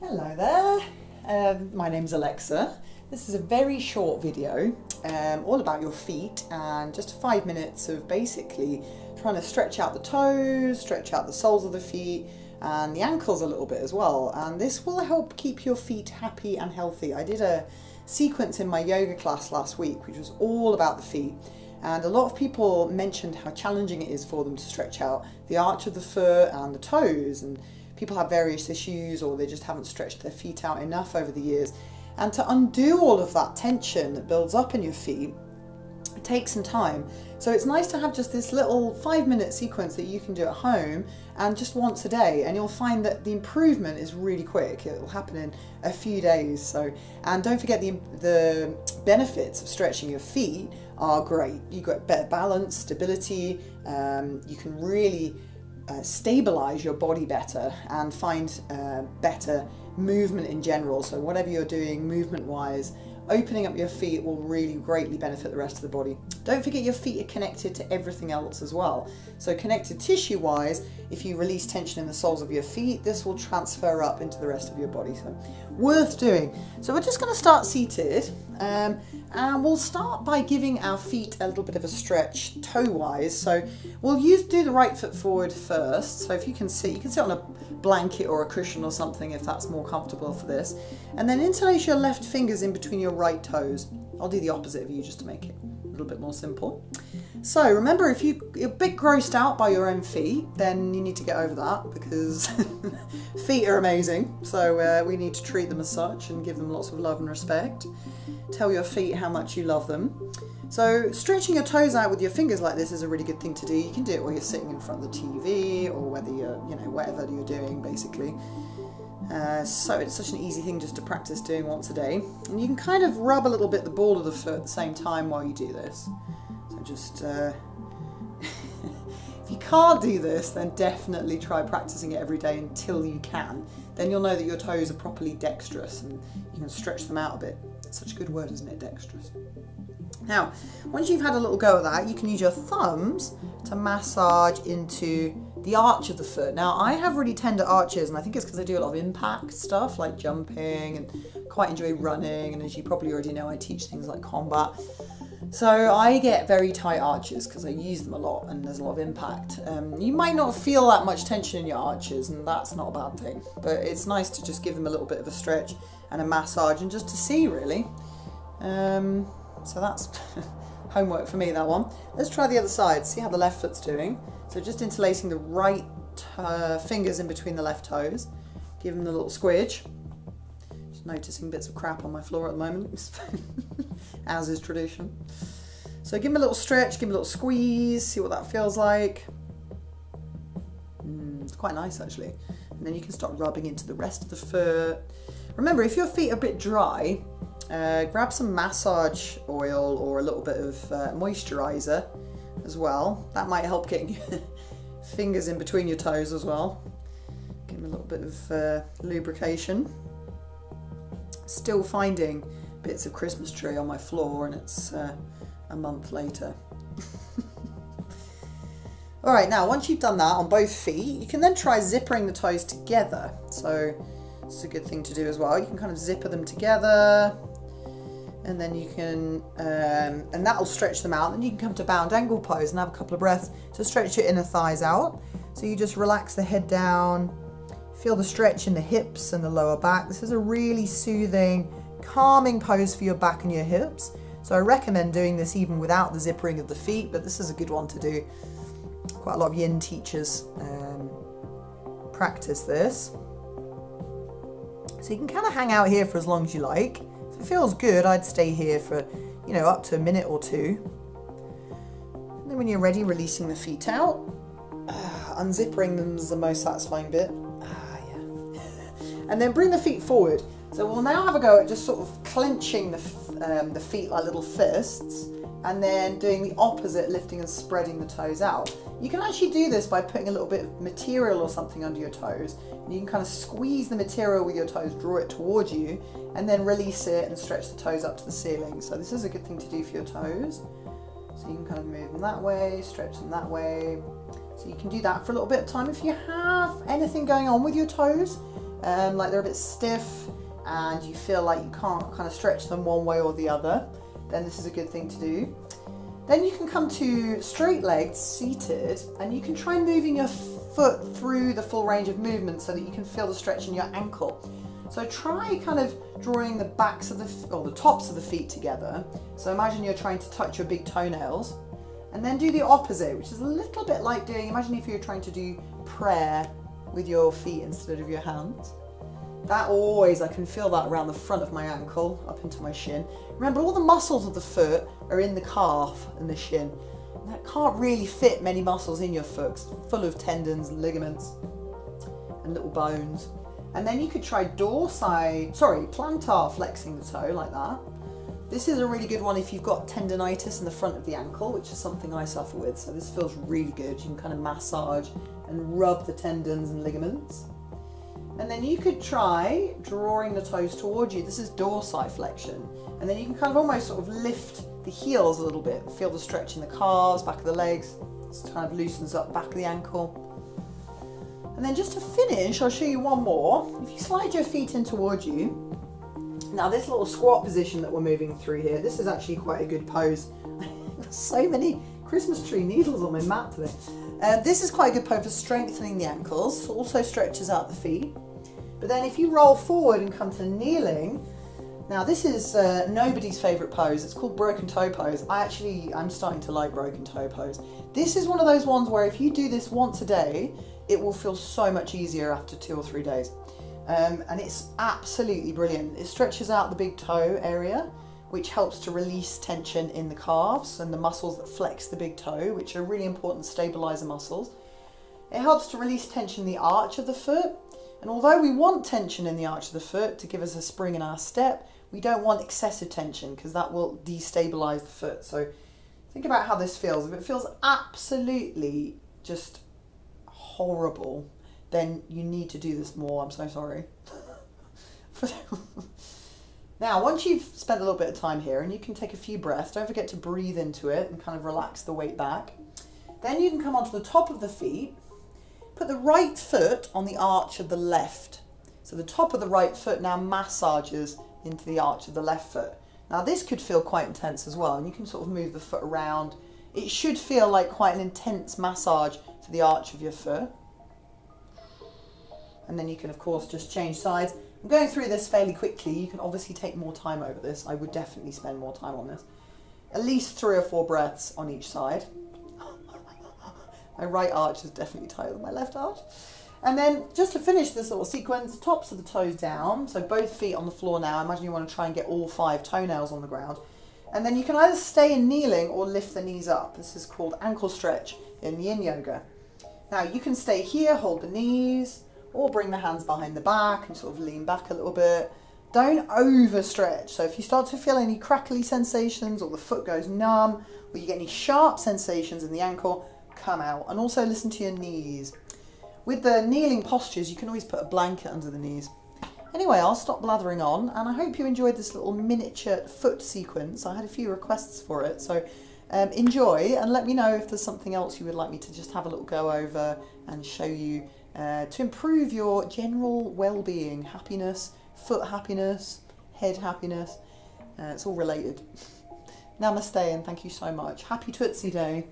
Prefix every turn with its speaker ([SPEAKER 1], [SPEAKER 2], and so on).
[SPEAKER 1] Hello there, my name's Alexa. This is a very short video all about your feet and just 5 minutes of basically trying to stretch out the toes, stretch out the soles of the feet and the ankles a little bit as well, and this will help keep your feet happy and healthy. I did a sequence in my yoga class last week which was all about the feet, and a lot of people mentioned how challenging it is for them to stretch out the arch of the foot and the toes, and people have various issues or they just haven't stretched their feet out enough over the years. And to undo all of that tension that builds up in your feet, it takes some time. So it's nice to have just this little 5-minute sequence that you can do at home and just once a day, and you'll find that the improvement is really quick. It will happen in a few days. So, and don't forget the benefits of stretching your feet are great. You get better balance, stability, you can really stabilize your body better and find better movement in general. So whatever you're doing movement wise, opening up your feet will really greatly benefit the rest of the body. Don't forget your feet are connected to everything else as well. So connected tissue wise, if you release tension in the soles of your feet, this will transfer up into the rest of your body. So worth doing. So we're just going to start seated, and we'll start by giving our feet a little bit of a stretch toe wise. So we'll do the right foot forward first. So if you can sit on a blanket or a cushion or something if that's more comfortable for this, and then interlace your left fingers in between your right toes. I'll do the opposite of you just to make it a little bit more simple. So remember, if you're a bit grossed out by your own feet, then you need to get over that, because feet are amazing. So we need to treat them as such and give them lots of love and respect. Tell your feet how much you love them. So stretching your toes out with your fingers like this is a really good thing to do. You can do it while you're sitting in front of the TV, or whether you're, whatever you're doing basically. So it's such an easy thing just to practice doing once a day. And you can kind of rub a little bit the ball of the foot at the same time while you do this. So just, if you can't do this, then definitely try practicing it every day until you can. Then you'll know that your toes are properly dexterous and you can stretch them out a bit. It's such a good word, isn't it, dexterous? Now, once you've had a little go at that, you can use your thumbs to massage into the arch of the foot. Now, I have really tender arches, and I think it's because I do a lot of impact stuff like jumping and quite enjoy running, and as you probably already know, I teach things like combat. So I get very tight arches because I use them a lot and there's a lot of impact. You might not feel that much tension in your arches, and that's not a bad thing, but it's nice to just give them a little bit of a stretch and a massage and just to see really. So that's homework for me, that one. Let's try the other side, see how the left foot's doing. So just interlacing the right fingers in between the left toes. Give them a little squidge. Just noticing bits of crap on my floor at the moment, as is tradition. So give them a little stretch, give them a little squeeze, see what that feels like. It's quite nice actually. And then you can start rubbing into the rest of the foot. Remember, if your feet are a bit dry, grab some massage oil or a little bit of moisturizer as well. That might help getting your fingers in between your toes as well. Give them a little bit of lubrication. Still finding bits of Christmas tree on my floor, and it's a month later. Alright, now once you've done that on both feet, you can then try zippering the toes together. So it's a good thing to do as well. You can kind of zipper them together, and then you can, and that'll stretch them out. Then you can come to bound angle pose and have a couple of breaths to stretch your inner thighs out. So you just relax the head down, feel the stretch in the hips and the lower back. This is a really soothing, calming pose for your back and your hips. So I recommend doing this even without the zippering of the feet, but this is a good one to do. Quite a lot of yin teachers practice this. So you can kind of hang out here for as long as you like. If it feels good, I'd stay here for, up to a minute or two. And then when you're ready, releasing the feet out. Unzippering them is the most satisfying bit. Yeah. And then bring the feet forward. So we'll now have a go at just sort of clenching the feet like little fists, and then doing the opposite, lifting and spreading the toes out. You can actually do this by putting a little bit of material or something under your toes, and you can kind of squeeze the material with your toes, draw it towards you, and then release it and stretch the toes up to the ceiling. So this is a good thing to do for your toes. So you can kind of move them that way, stretch them that way. So you can do that for a little bit of time. If you have anything going on with your toes, like they're a bit stiff and you feel like you can't kind of stretch them one way or the other, then this is a good thing to do. Then you can come to straight legged, seated, and you can try moving your foot through the full range of movement so that you can feel the stretch in your ankle. So try kind of drawing the backs of the tops of the feet together. So imagine you're trying to touch your big toenails, and then do the opposite, which is a little bit like imagine if you're trying to do prayer with your feet instead of your hands. That always, I can feel that around the front of my ankle, up into my shin. Remember, all the muscles of the foot are in the calf and the shin. And that can't really fit many muscles in your foot, 'cause it's full of tendons and ligaments and little bones. And then you could try plantar flexing the toe like that. This is a really good one if you've got tendonitis in the front of the ankle, which is something I suffer with. So this feels really good. You can kind of massage and rub the tendons and ligaments. And then you could try drawing the toes towards you. This is dorsiflexion. And then you can kind of almost sort of lift the heels a little bit. Feel the stretch in the calves, back of the legs. It kind of loosens up back of the ankle. And then just to finish, I'll show you one more. If you slide your feet in towards you. Now this little squat position that we're moving through here, this is actually quite a good pose. There's so many Christmas tree needles on my mat today. This is quite a good pose for strengthening the ankles. Also stretches out the feet. But then if you roll forward and come to kneeling, now this is nobody's favourite pose. It's called broken toe pose. I'm starting to like broken toe pose. This is one of those ones where if you do this once a day, it will feel so much easier after 2 or 3 days. And it's absolutely brilliant. It stretches out the big toe area, which helps to release tension in the calves and the muscles that flex the big toe, which are really important stabilizer muscles. It helps to release tension in the arch of the foot. And although we want tension in the arch of the foot to give us a spring in our step, we don't want excessive tension because that will destabilize the foot. So think about how this feels. If it feels absolutely just horrible, then you need to do this more. I'm so sorry. Now, once you've spent a little bit of time here and you can take a few breaths, don't forget to breathe into it and kind of relax the weight back. Then you can come onto the top of the feet, put the right foot on the arch of the left. So the top of the right foot now massages into the arch of the left foot. Now this could feel quite intense as well, and you can sort of move the foot around. It should feel like quite an intense massage for the arch of your foot. And then you can of course just change sides. I'm going through this fairly quickly. You can obviously take more time over this. I would definitely spend more time on this. At least 3 or 4 breaths on each side. My right arch is definitely tighter than my left arch. And then just to finish this little sequence, tops of the toes down. So both feet on the floor now. Imagine you want to try and get all 5 toenails on the ground. And then you can either stay in kneeling or lift the knees up. This is called ankle stretch in yin yoga. Now you can stay here, hold the knees, or bring the hands behind the back and sort of lean back a little bit. Don't overstretch. So if you start to feel any crackly sensations or the foot goes numb or you get any sharp sensations in the ankle, come out. And also listen to your knees. With the kneeling postures, you can always put a blanket under the knees. Anyway, I'll stop blathering on, and I hope you enjoyed this little miniature foot sequence. I had a few requests for it, so enjoy and let me know if there's something else you would like me to just have a little go over and show you to improve your general well-being, happiness, foot happiness, head happiness. It's all related. Namaste and thank you so much. Happy Tootsie Day.